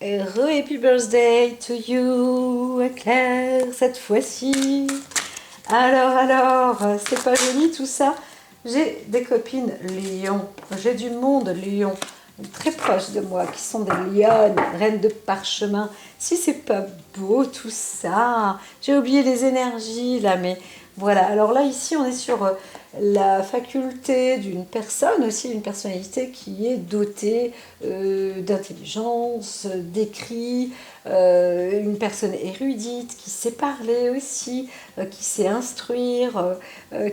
Happy birthday to you, Claire, cette fois-ci. Alors, c'est pas joli tout ça. J'ai des copines lions, j'ai du monde lion, très proches de moi, qui sont des lionnes, reines de parchemin. Si c'est pas beau tout ça, j'ai oublié les énergies là, mais voilà. Alors là, ici, on est sur la faculté d'une personne, aussi une personnalité qui est dotée d'intelligence, d'écrit, une personne érudite, qui sait parler aussi, qui sait instruire,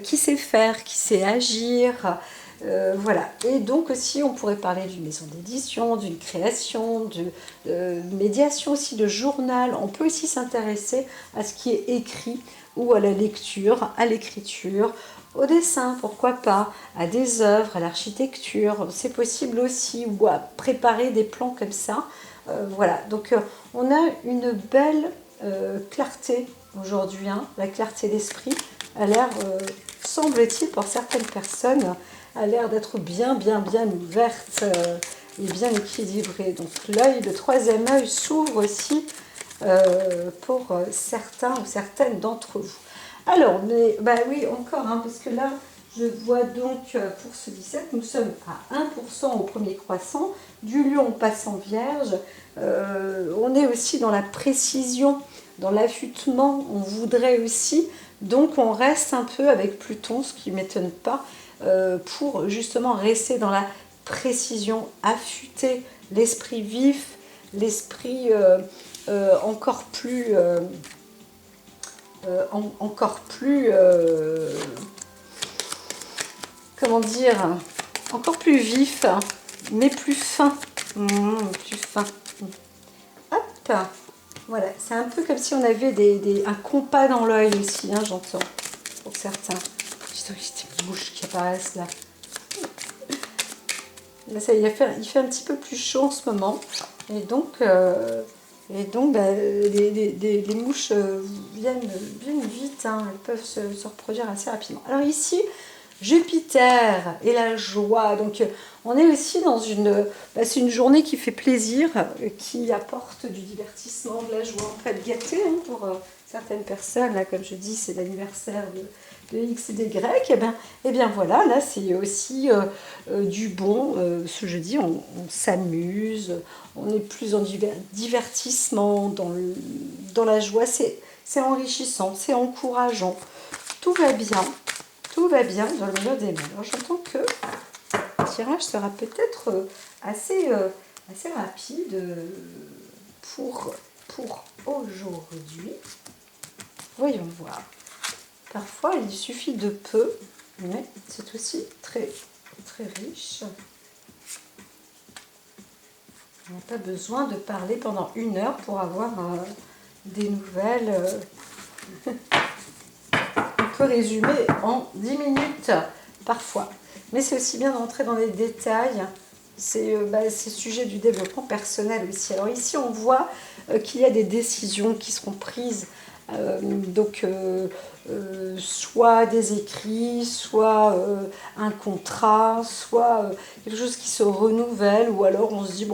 qui sait faire, qui sait agir. Voilà. Et donc aussi, on pourrait parler d'une maison d'édition, d'une création, de médiation aussi, de journal. On peut aussi s'intéresser à ce qui est écrit ou à la lecture, à l'écriture, au dessin, pourquoi pas, à des œuvres, à l'architecture. C'est possible aussi, ou à préparer des plans comme ça. Voilà. Donc, on a une belle clarté aujourd'hui, hein. La clarté d'esprit a l'air, semble-t-il, pour certaines personnes, a l'air d'être bien ouverte et bien équilibrée. Donc l'œil, le troisième œil s'ouvre aussi pour certains ou certaines d'entre vous. Alors, mais, bah oui, encore, hein, parce que là, je vois donc pour ce 17, nous sommes à 1% au premier croissant, du lion passant vierge. On est aussi dans la précision, dans l'affûtement, on voudrait aussi. Donc on reste un peu avec Pluton, ce qui ne m'étonne pas, pour justement rester dans la précision, affûter l'esprit vif, l'esprit encore plus comment dire, encore plus vif, hein, mais plus fin. Plus fin. Hop, voilà, c'est un peu comme si on avait un compas dans l'œil aussi, hein, j'entends, pour certains. J'ai des petites bouches qui apparaissent là. Là, ça, il fait un petit peu plus chaud en ce moment. Et donc, bah, les mouches viennent vite, hein, elles peuvent se reproduire assez rapidement. Alors ici, Jupiter et la joie. Donc on est aussi dans c'est une journée qui fait plaisir, qui apporte du divertissement, de la joie. On peut être gâté, hein, pour certaines personnes. Là, comme je dis, c'est l'anniversaire de X et des Y. Et bien voilà, là c'est aussi du bon. Ce jeudi, on s'amuse, on est plus en divertissement, dans la joie. C'est enrichissant, c'est encourageant. Tout va bien. Tout va bien dans le meilleur des mondes. Alors j'entends que le tirage sera peut-être assez rapide pour aujourd'hui. Voyons voir. Parfois il suffit de peu, mais c'est aussi très riche. On n'a pas besoin de parler pendant 1 heure pour avoir des nouvelles. On peut résumer en 10 minutes parfois. Mais c'est aussi bien d'entrer dans les détails. C'est sujet du développement personnel aussi. Alors ici, on voit qu'il y a des décisions qui seront prises. Soit des écrits, soit un contrat, soit quelque chose qui se renouvelle, ou alors on se dit,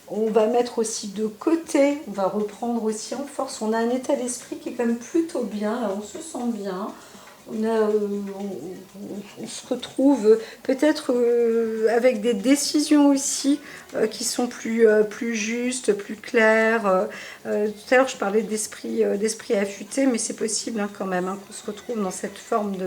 on va mettre aussi de côté, on va reprendre aussi en force. On a un état d'esprit qui est quand même plutôt bien, là, on se sent bien. On se retrouve peut-être avec des décisions aussi qui sont plus justes, plus claires. Tout à l'heure, je parlais d'esprit affûté, mais c'est possible, hein, quand même, hein, qu'on se retrouve dans cette forme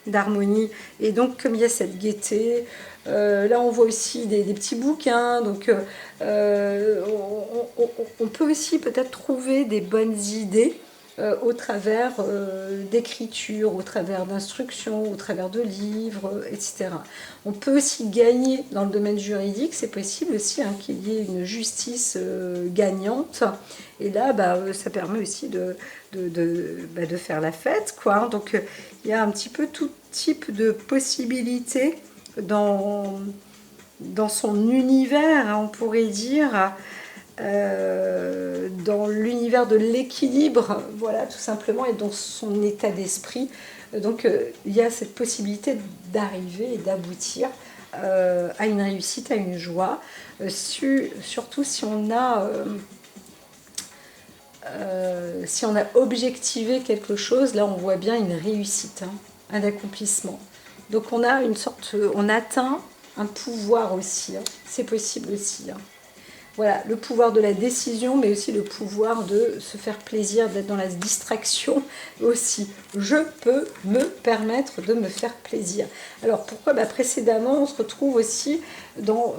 d'harmonie. Et donc, comme il y a cette gaieté, là, on voit aussi des petits bouquins. Donc, on peut aussi peut-être trouver des bonnes idées au travers d'écriture, au travers d'instructions, au travers de livres, etc. On peut aussi gagner dans le domaine juridique, c'est possible aussi, hein, qu'il y ait une justice gagnante. Et là, ça permet aussi de faire la fête, quoi. Donc, il y a un petit peu tout type de possibilités dans son univers, hein, on pourrait dire. Dans l'univers de l'équilibre, voilà, tout simplement, et dans son état d'esprit. Donc, il y a cette possibilité d'arriver et d'aboutir à une réussite, à une joie, surtout si on a si on a objectivé quelque chose, là on voit bien une réussite, hein, un accomplissement. Donc on a une sorte, on atteint un pouvoir aussi, hein. C'est possible aussi, hein. Voilà, le pouvoir de la décision, mais aussi le pouvoir de se faire plaisir, d'être dans la distraction aussi. Je peux me permettre de me faire plaisir. Alors pourquoi? Précédemment, on se retrouve aussi dans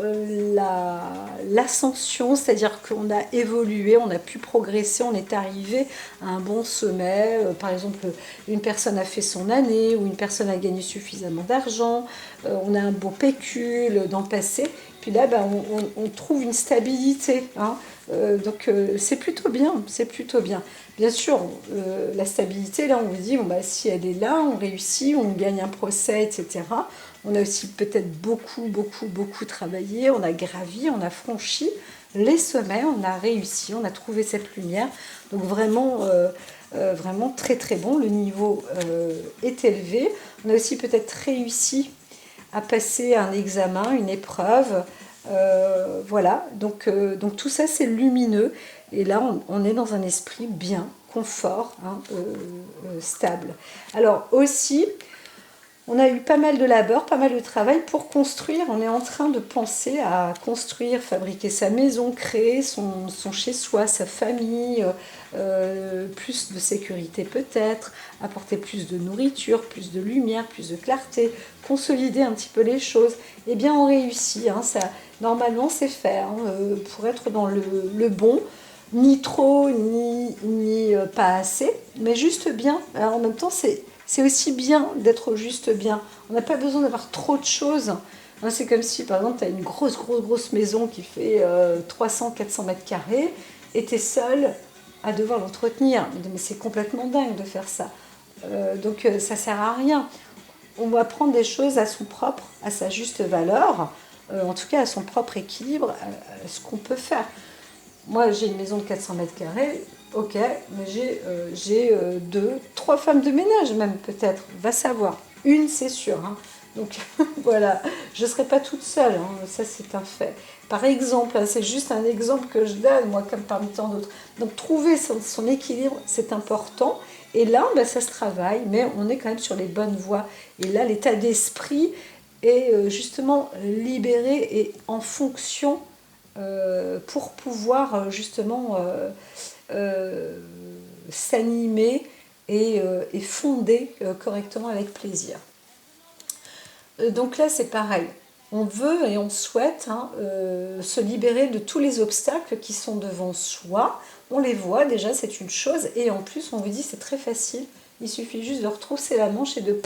l'ascension, c'est-à-dire qu'on a évolué, on a pu progresser, on est arrivé à un bon sommet. Par exemple, une personne a fait son année, ou une personne a gagné suffisamment d'argent, on a un beau pécule dans le passé. Puis là, on trouve une stabilité, hein. Donc c'est plutôt bien, c'est plutôt bien. Bien sûr, la stabilité, là, on vous dit, bon, si elle est là, on réussit, on gagne un procès, etc. On a aussi peut-être beaucoup travaillé, on a gravi, on a franchi les sommets, on a réussi, on a trouvé cette lumière. Donc vraiment, vraiment très bon, le niveau est élevé. On a aussi peut-être réussi à passer un examen, une épreuve. Voilà, donc tout ça c'est lumineux. Et là on est dans un esprit bien, confort, hein, stable. Alors aussi, on a eu pas mal de labeur, pas mal de travail pour construire. On est en train de penser à construire, fabriquer sa maison, créer son chez-soi, sa famille, plus de sécurité peut-être, apporter plus de nourriture, plus de lumière, plus de clarté, consolider un petit peu les choses. Eh bien, on réussit, hein, ça, normalement, c'est fait, hein, pour être dans le bon. Ni trop, ni pas assez, mais juste bien. Alors, en même temps, c'est aussi bien d'être juste bien. On n'a pas besoin d'avoir trop de choses. Hein, c'est comme si, par exemple, tu as une grosse maison qui fait 300-400 mètres carrés et tu es seul à devoir l'entretenir. Mais c'est complètement dingue de faire ça. Donc, ça sert à rien. On va prendre des choses à son propre, à sa juste valeur, en tout cas à son propre équilibre, à ce qu'on peut faire. Moi, j'ai une maison de 400 mètres carrés, ok, mais j'ai 3 femmes de ménage même peut-être, va savoir. Une, c'est sûr, hein. Donc voilà, je ne serai pas toute seule, hein, ça c'est un fait. Par exemple, hein, c'est juste un exemple que je donne, moi, comme parmi tant d'autres. Donc trouver son équilibre, c'est important. Et là, ça se travaille, mais on est quand même sur les bonnes voies. Et là, l'état d'esprit est justement libéré et en fonction pour pouvoir justement s'animer et fonder correctement avec plaisir. Donc là, c'est pareil. On veut et on souhaite, hein, se libérer de tous les obstacles qui sont devant soi. On les voit déjà, c'est une chose. Et en plus, on vous dit, c'est très facile. Il suffit juste de retrousser la manche et de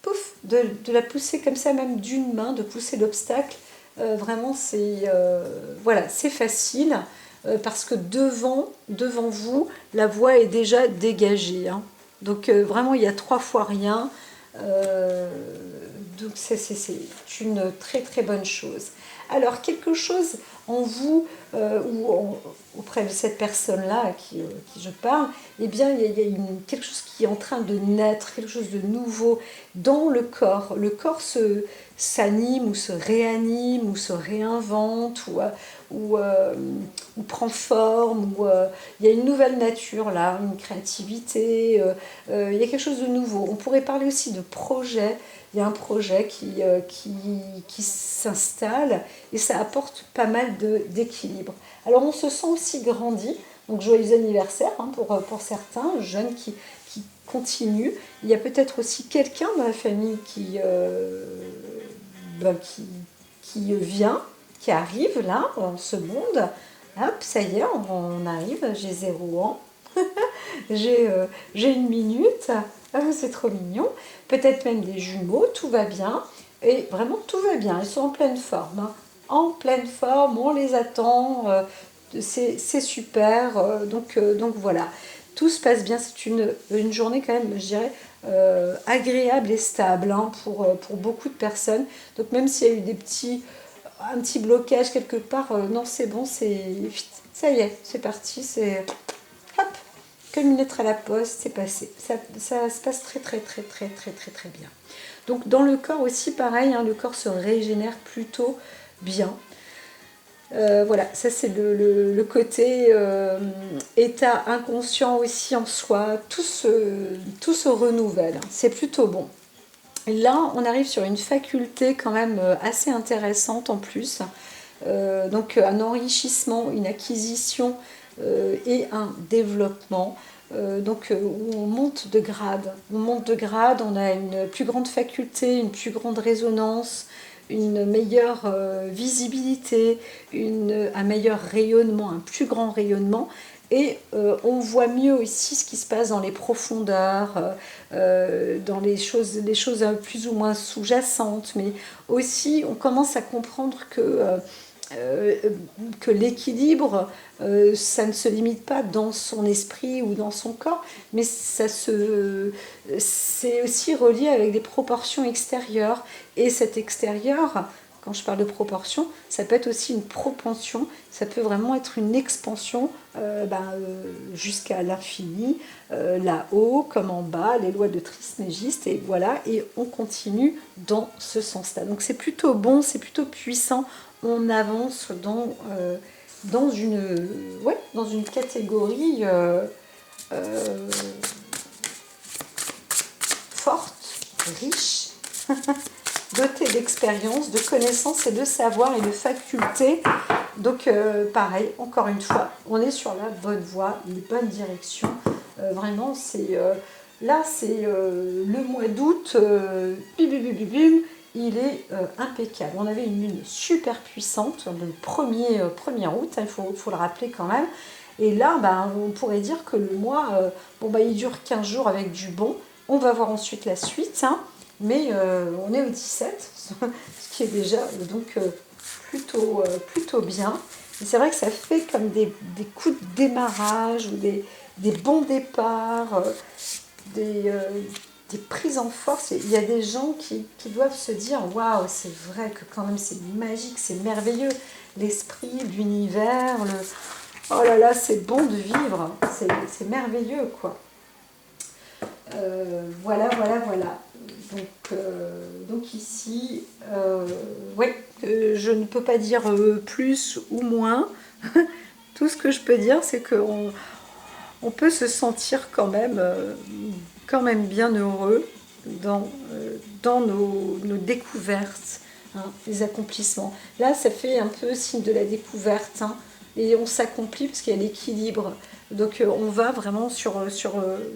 pouf, de la pousser comme ça, même d'une main, de pousser l'obstacle. Vraiment, voilà, c'est facile. Parce que devant vous, la voie est déjà dégagée, hein. Donc vraiment, il y a 3 fois rien. Donc c'est une très bonne chose. Alors quelque chose en vous ou auprès de cette personne-là à qui je parle, eh bien il y a quelque chose qui est en train de naître, quelque chose de nouveau dans le corps. Le corps s'anime ou se réanime ou se réinvente ou prend forme, il y a une nouvelle nature là, une créativité, il y a quelque chose de nouveau. On pourrait parler aussi de projet. Il y a un projet qui s'installe et ça apporte pas mal d'équilibre. Alors on se sent aussi grandi, donc joyeux anniversaire, hein, pour certains jeunes qui continuent. Il y a peut-être aussi quelqu'un dans la famille qui vient, qui arrive là, dans ce monde. Hop, ça y est, on arrive, j'ai 0 ans, j'ai 1 minute, c'est trop mignon. Peut-être même des jumeaux, tout va bien. Et vraiment, tout va bien, ils sont en pleine forme, hein. En pleine forme, on les attend, c'est super. Donc voilà, tout se passe bien, c'est une journée quand même, je dirais, agréable et stable, hein, pour beaucoup de personnes. Donc même s'il y a eu un petit blocage quelque part, non c'est bon, ça y est, c'est parti, c'est hop, comme une lettre à la poste, c'est passé. Ça se passe très bien. Donc dans le corps aussi pareil, hein, le corps se régénère plutôt bien. Voilà, ça c'est le côté état inconscient aussi en soi, tout se renouvelle, c'est plutôt bon. Là, on arrive sur une faculté quand même assez intéressante en plus. Donc un enrichissement, une acquisition et un développement. Où on monte de grade. On monte de grade, on a une plus grande faculté, une plus grande résonance, une meilleure visibilité, un meilleur rayonnement, un plus grand rayonnement. Et on voit mieux aussi ce qui se passe dans les profondeurs, dans les choses plus ou moins sous-jacentes, mais aussi on commence à comprendre que l'équilibre, ça ne se limite pas dans son esprit ou dans son corps, mais c'est aussi relié avec des proportions extérieures. Et cet extérieur, quand je parle de proportion, ça peut être aussi une propension, ça peut vraiment être une expansion jusqu'à l'infini, là-haut comme en bas, les lois de Trismégiste, et voilà, et on continue dans ce sens-là. Donc c'est plutôt bon, c'est plutôt puissant, on avance dans une catégorie forte, riche, dotée d'expérience, de connaissances et de savoir et de facultés. Donc pareil, encore une fois, on est sur la bonne voie, une bonne direction. Vraiment, là, c'est le mois d'août, il est impeccable. On avait une lune super puissante le 1er août, il faut le rappeler quand même. Et là, on pourrait dire que le mois, il dure 15 jours avec du bon. On va voir ensuite la suite, hein, mais on est au 17, ce qui est déjà plutôt bien. Et c'est vrai que ça fait comme des coups de démarrage ou des bons départs, des prises en force. Il y a des gens qui doivent se dire waouh, c'est vrai que quand même c'est magique, c'est merveilleux, l'esprit, l'univers, oh là là, c'est bon de vivre, c'est merveilleux quoi. Voilà. Donc ici, je ne peux pas dire plus ou moins. Tout ce que je peux dire, c'est qu'on peut se sentir quand même bien heureux dans nos découvertes, hein, les accomplissements. Là, ça fait un peu signe de la découverte, hein, et on s'accomplit parce qu'il y a l'équilibre. Donc on va vraiment sur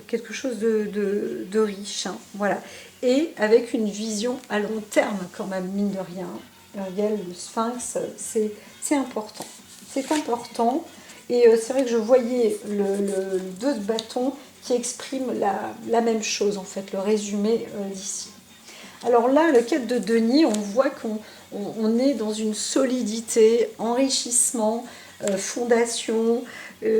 quelque chose de riche, hein, voilà. Et avec une vision à long terme quand même, mine de rien. Ariel, le sphinx, c'est important. C'est important. Et c'est vrai que je voyais le 2 de bâton qui exprime la même chose, en fait, le résumé d'ici. Alors là, le 4 de denier, on voit qu'on est dans une solidité, enrichissement, fondation.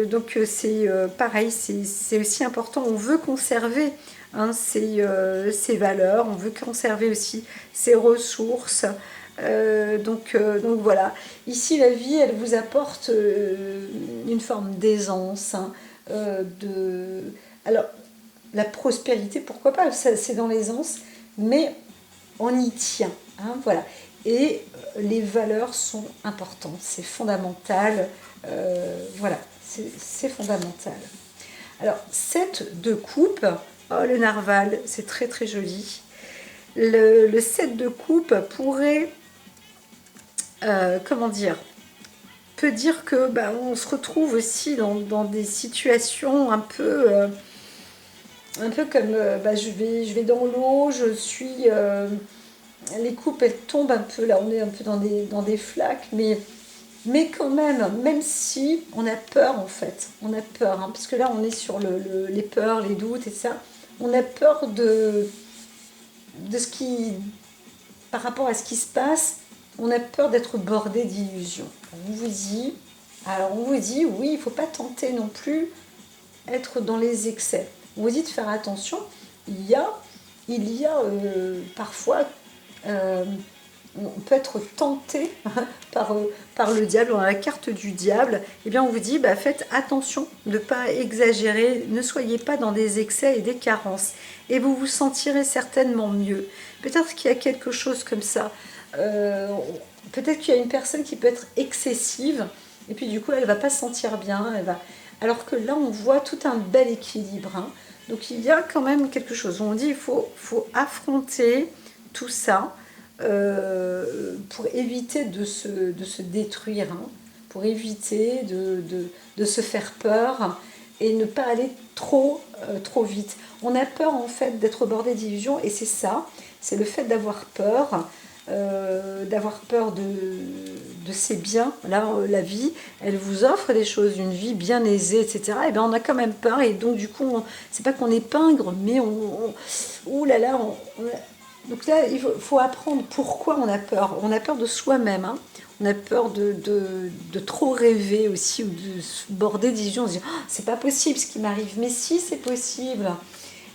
Donc c'est pareil, c'est aussi important. On veut conserver ces valeurs, on veut conserver aussi ces ressources. Donc voilà. Ici, la vie, elle vous apporte une forme d'aisance, hein, alors, la prospérité, pourquoi pas, c'est dans l'aisance, mais on y tient, hein, voilà. Et les valeurs sont importantes, c'est fondamental, voilà, c'est fondamental. Alors, 7 de coupe, oh, le narval, c'est très très joli. Le 7 de coupe pourrait, comment dire, peut dire que on se retrouve aussi dans des situations un peu comme je vais dans l'eau, je suis les coupes elles tombent un peu, là on est un peu dans des flaques, mais quand même si on a peur, en fait, on a peur, hein, parce que là on est sur les peurs, les doutes et ça, on a peur de ce qui, par rapport à ce qui se passe, on a peur d'être bordé d'illusions. On vous dit oui, il ne faut pas tenter non plus être dans les excès. On vous dit de faire attention. Il y a parfois, on peut être tenté par le diable. On a la carte du diable. Eh bien, on vous dit, faites attention de ne pas exagérer. Ne soyez pas dans des excès et des carences. Et vous vous sentirez certainement mieux. Peut-être qu'il y a quelque chose comme ça. peut-être qu'il y a une personne qui peut être excessive, et puis du coup, elle ne va pas se sentir bien, alors que là, on voit tout un bel équilibre. Hein. Donc il y a quand même quelque chose. On dit qu'il faut affronter tout ça pour éviter de se détruire, hein, pour éviter de se faire peur et ne pas aller trop vite. On a peur en fait d'être bordé d'illusions et c'est ça, c'est le fait d'avoir peur de ses biens. Là, la vie, elle vous offre des choses, une vie bien aisée, etc. Et bien, on a quand même peur. Et donc, du coup, c'est pas qu'on est pingre, mais ouh là là, donc là, il faut apprendre pourquoi on a peur. On a peur de soi-même. Hein. On a peur de trop rêver aussi, ou de se border d'illusions. On se dit, oh, c'est pas possible ce qui m'arrive. Mais si, c'est possible.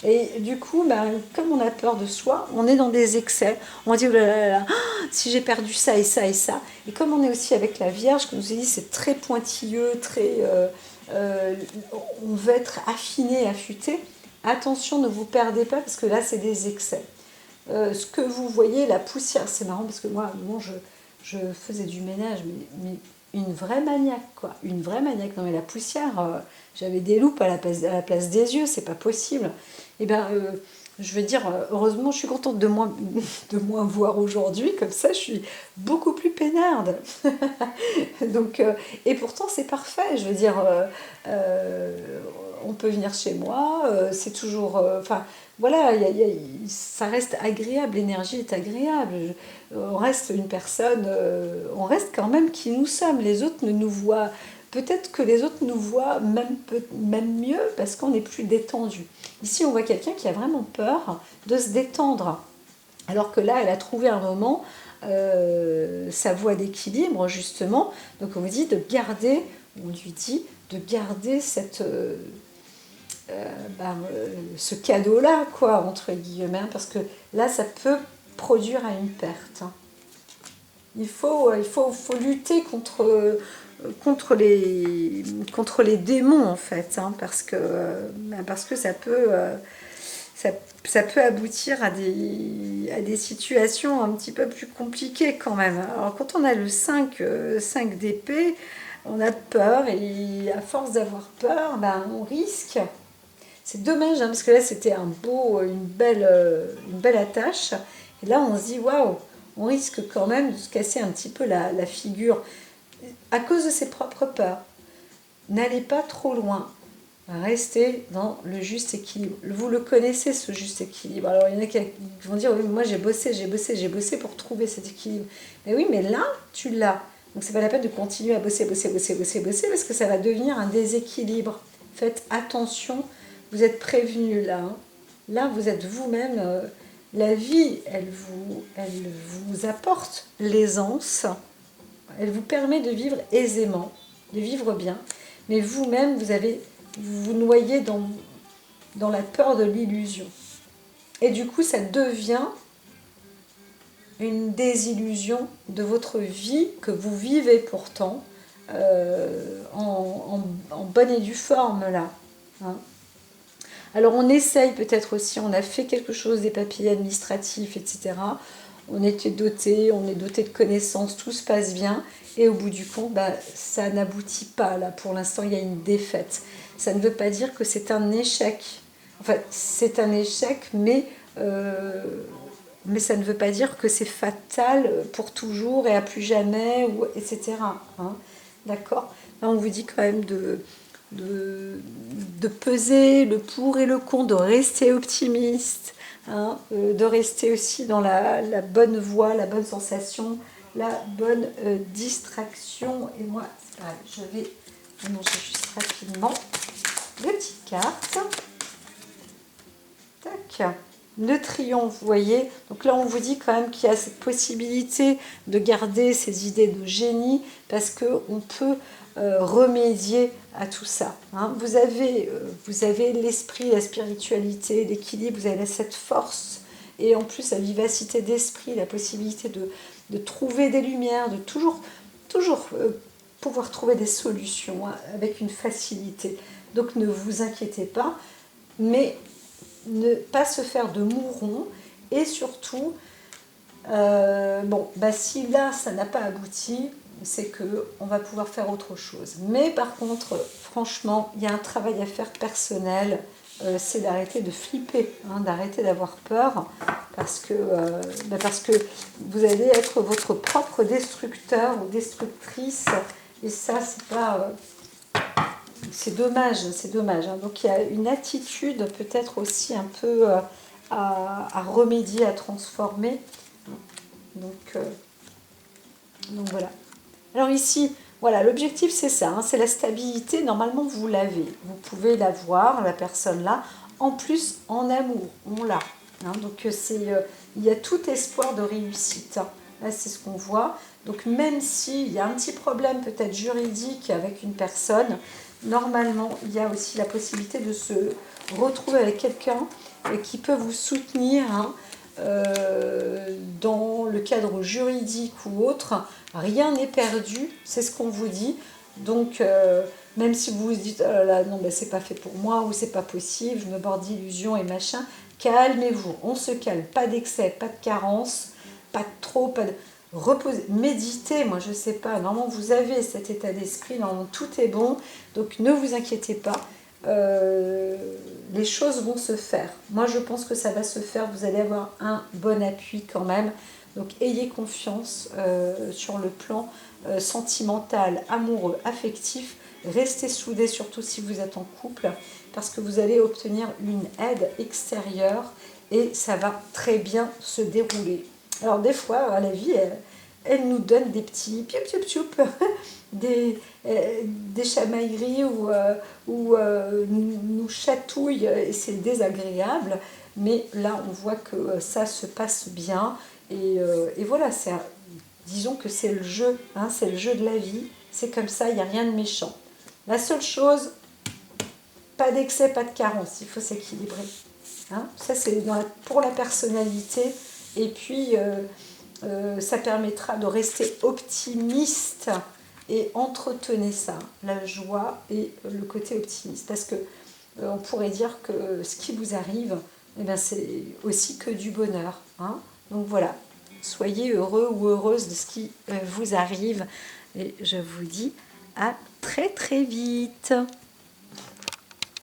Et du coup, bah, comme on a peur de soi, on est dans des excès. On dit, oh là là là, oh, si j'ai perdu ça et ça et ça. Et comme on est aussi avec la Vierge, comme je vous ai dit, c'est très pointilleux, on veut être affiné, affûté. Attention, ne vous perdez pas, parce que là, c'est des excès. Ce que vous voyez, la poussière, c'est marrant, parce que moi je faisais du ménage, mais une vraie maniaque, quoi. Une vraie maniaque. Non, mais la poussière, j'avais des loupes à la place des yeux, c'est pas possible. Et bien, je veux dire, heureusement, je suis contente de moins voir aujourd'hui, comme ça, je suis beaucoup plus peinarde. Donc, et pourtant, c'est parfait, je veux dire, on peut venir chez moi, c'est toujours... Enfin, voilà, ça reste agréable, l'énergie est agréable. On reste une personne, on reste quand même qui nous sommes. Les autres ne nous voient, peut-être que les autres nous voient même mieux parce qu'on est plus détendu. Ici, on voit quelqu'un qui a vraiment peur de se détendre. Alors que là, elle a trouvé un moment, sa voie d'équilibre, justement. Donc, on lui dit de garder, cette... ce cadeau-là, quoi, entre guillemets, hein, parce que là, ça peut produire à une perte. Hein. Il faut lutter contre les démons, en fait, hein, parce que ça peut aboutir à des situations un petit peu plus compliquées quand même. Alors, quand on a le 5 d'épée, on a peur, et à force d'avoir peur, on risque. C'est dommage, hein, parce que là, c'était une belle attache. Et là, on se dit, waouh, on risque quand même de se casser un petit peu la figure à cause de ses propres peurs. N'allez pas trop loin. Restez dans le juste équilibre. Vous le connaissez, ce juste équilibre. Alors, il y en a qui vont dire, oui, moi, j'ai bossé pour trouver cet équilibre. Mais oui, mais là, tu l'as. Donc, c'est pas la peine de continuer à bosser, parce que ça va devenir un déséquilibre. Faites attention. Vous êtes prévenus là. Hein. Là, vous êtes vous-même. La vie, elle vous apporte l'aisance. Elle vous permet de vivre aisément, de vivre bien. Mais vous-même, vous vous noyez dans la peur de l'illusion. Et du coup, ça devient une désillusion de votre vie que vous vivez pourtant en bonne et due forme là. Hein. Alors on essaye peut-être aussi, on a fait quelque chose des papiers administratifs, etc. On est doté de connaissances, tout se passe bien. Et au bout du compte, ça n'aboutit pas. Là, pour l'instant, il y a une défaite. Ça ne veut pas dire que c'est un échec. Enfin, c'est un échec, mais ça ne veut pas dire que c'est fatal pour toujours et à plus jamais, etc. Hein, d'accord ? Là, on vous dit quand même de peser le pour et le contre, de rester optimiste, hein, de rester aussi dans la bonne voie, la bonne sensation, la bonne distraction. Et moi, je vais manger juste rapidement les petites cartes. Tac. Le triomphe, vous voyez. Donc là, on vous dit quand même qu'il y a cette possibilité de garder ces idées de génie parce qu'on peut remédier à tout ça. Hein. Vous avez l'esprit, la spiritualité, l'équilibre, vous avez cette force et en plus la vivacité d'esprit, la possibilité de trouver des lumières, de toujours pouvoir trouver des solutions avec une facilité. Donc ne vous inquiétez pas, mais ne pas se faire de mouron et surtout Bon, bah, si là, ça n'a pas abouti, c'est qu'on va pouvoir faire autre chose. Mais par contre, franchement, il y a un travail à faire personnel, c'est d'arrêter de flipper, hein, d'arrêter d'avoir peur, parce que vous allez être votre propre destructeur ou destructrice, et ça, c'est pas... c'est dommage, c'est dommage. Hein. Donc il y a une attitude peut-être aussi un peu à remédier, à transformer. Donc, euh, donc voilà. Alors ici, voilà, l'objectif c'est ça, hein, c'est la stabilité. Normalement, vous l'avez. Vous pouvez la voir, la personne là. En plus, en amour, on l'a. Hein, donc il y a tout espoir de réussite. Hein. Là, c'est ce qu'on voit. Donc même s'il y a un petit problème peut-être juridique avec une personne, normalement, il y a aussi la possibilité de se retrouver avec quelqu'un qui peut vous soutenir, hein, dans le cadre juridique ou autre. Rien n'est perdu, c'est ce qu'on vous dit. Donc, même si vous vous dites oh là là, non, ben, c'est pas fait pour moi ou c'est pas possible, je me borde d'illusions et machin, calmez-vous, on se calme, pas d'excès, pas de carence, pas de trop, pas de. Reposez, méditez, moi je sais pas, normalement vous avez cet état d'esprit, normalement tout est bon, donc ne vous inquiétez pas, les choses vont se faire. Moi je pense que ça va se faire, vous allez avoir un bon appui quand même, donc ayez confiance sur le plan sentimental, amoureux, affectif, restez soudés surtout si vous êtes en couple, parce que vous allez obtenir une aide extérieure et ça va très bien se dérouler. Alors des fois, la vie, elle nous donne des petits pioup pioup pioup, des chamailleries ou nous chatouille et c'est désagréable. Mais là, on voit que ça se passe bien. Et voilà, disons que c'est le jeu, hein, c'est le jeu de la vie. C'est comme ça, il n'y a rien de méchant. La seule chose, pas d'excès, pas de carence, il faut s'équilibrer. Hein, ça, c'est pour la personnalité. Et puis, ça permettra de rester optimiste et entretenez ça, la joie et le côté optimiste. Parce que on pourrait dire que ce qui vous arrive, eh bien, c'est aussi que du bonheur. Hein. Donc voilà, soyez heureux ou heureuse de ce qui vous arrive. Et je vous dis à très très vite.